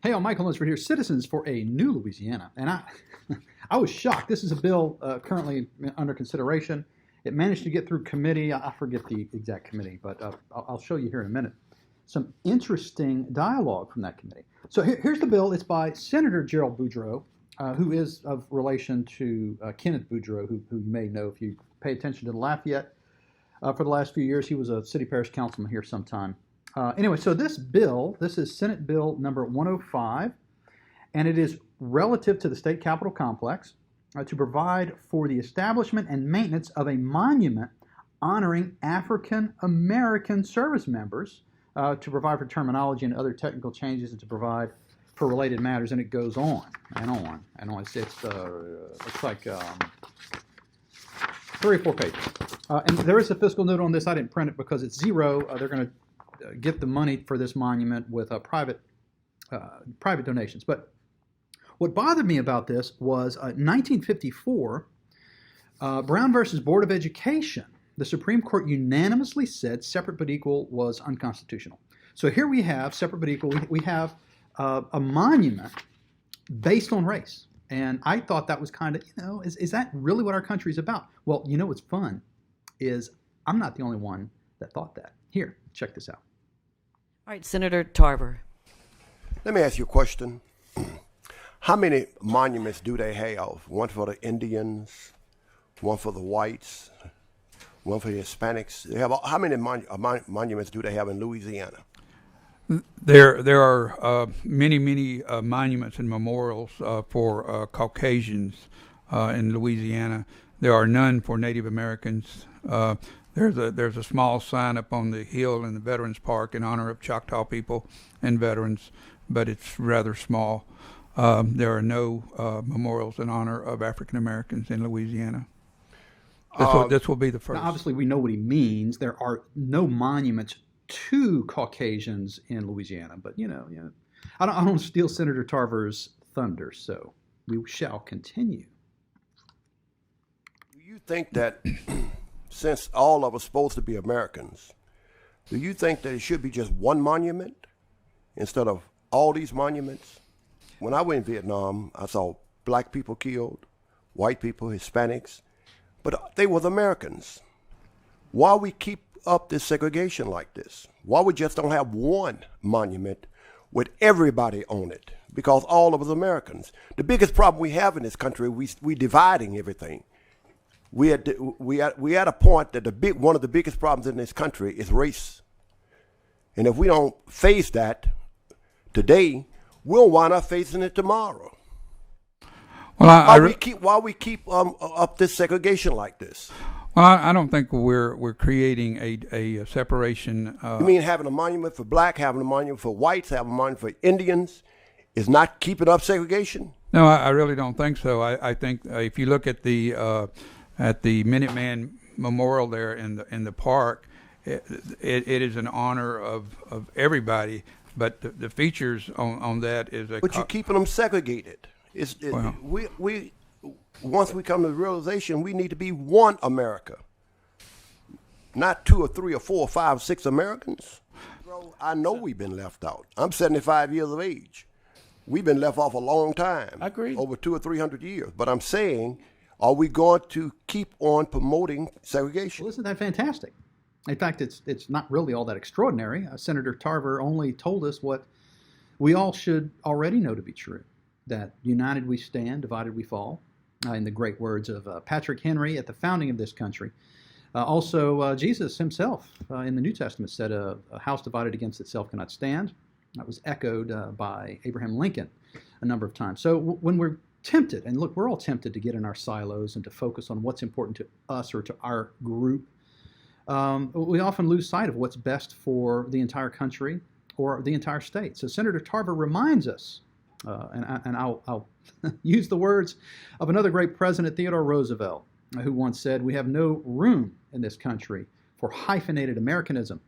Hey, I'm Michael Lunsford here, Citizens for a New Louisiana. And I was shocked. This is a bill currently under consideration. It managed to get through committee. I forget the exact committee, but I'll show you here in a minute. Some interesting dialogue from that committee. So here's the bill. It's by Senator Gerald Boudreaux, who is of relation to Kenneth Boudreaux, who you may know if you pay attention to the Lafayette. For the last few years, he was a city parish councilman here sometime. Anyway, so this is Senate Bill number 105, and it is relative to the state capitol complex to provide for the establishment and maintenance of a monument honoring African American service members, to provide for terminology and other technical changes, and to provide for related matters, and it goes on and on and on. It's like 3 or 4 pages. And there is a fiscal note on this. I didn't print it because it's zero. They're going to get the money for this monument with private donations. But what bothered me about this was 1954, Brown versus Board of Education. The Supreme Court unanimously said separate but equal was unconstitutional. So here we have separate but equal. We have a monument based on race. And I thought that was kind of, is that really what our country is about? Well, what's fun is I'm not the only one that thought that. Here, check this out. All right, Senator Tarver. Let me ask you a question. How many monuments do they have? One for the Indians, one for the whites, one for the Hispanics. They have how many monuments do they have in Louisiana? There are many monuments and memorials for Caucasians in Louisiana. There are none for Native Americans. There's a small sign up on the hill in the Veterans Park in honor of Choctaw people and veterans, but it's rather small. There are no memorials in honor of African Americans in Louisiana. This will be the first. Now, obviously, we know what he means. There are no monuments to Caucasians in Louisiana, but I don't want to steal Senator Tarver's thunder, so we shall continue. Do you think that since all of us supposed to be Americans, do you think that it should be just one monument instead of all these monuments? When I went in Vietnam, I saw black people killed, white people, Hispanics, but they were Americans. Why we keep up this segregation like this? Why we just don't have one monument with everybody on it? Because all of us Americans. The biggest problem we have in this country, we dividing everything. We at a point that one of the biggest problems in this country is race. And if we don't face that today, we'll wind up facing it tomorrow. Well, why we keep up this segregation like this? Well, I don't think we're creating a separation. You mean having a monument for black, having a monument for whites, having a monument for Indians is not keeping up segregation? No, I really don't think so. I think if you look at the Minuteman Memorial there in the park, it is an honor of everybody. But the features on that is But you're keeping them segregated. We once we come to the realization we need to be one America, not 2 or 3 or 4 or 5 or 6 Americans. Bro, I know we've been left out. I'm 75 years of age. We've been left off a long time. I agree. Over 200 or 300 years. But I'm saying, are we going to keep on promoting segregation? Well, isn't that fantastic? In fact, it's not really all that extraordinary. Senator Tarver only told us what we all should already know to be true, that united we stand, divided we fall, in the great words of Patrick Henry at the founding of this country. Also, Jesus himself in the New Testament said, a house divided against itself cannot stand. That was echoed by Abraham Lincoln a number of times. So when we're tempted, and look, we're all tempted to get in our silos and to focus on what's important to us or to our group, we often lose sight of what's best for the entire country or the entire state. So Senator Tarver reminds us, and I'll use the words of another great president, Theodore Roosevelt, who once said, "We have no room in this country for hyphenated Americanism."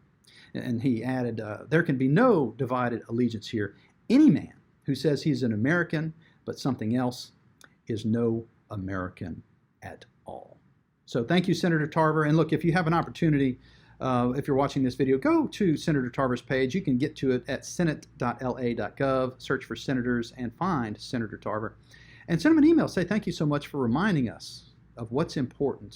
And he added, "There can be no divided allegiance here. Any man who says he's an American but something else is no American at all." So thank you, Senator Tarver. And look, if you have an opportunity, If you're watching this video, go to Senator Tarver's page. You can get to it at senate.la.gov, search for senators, and find Senator Tarver. And send him an email. Say thank you so much for reminding us of what's important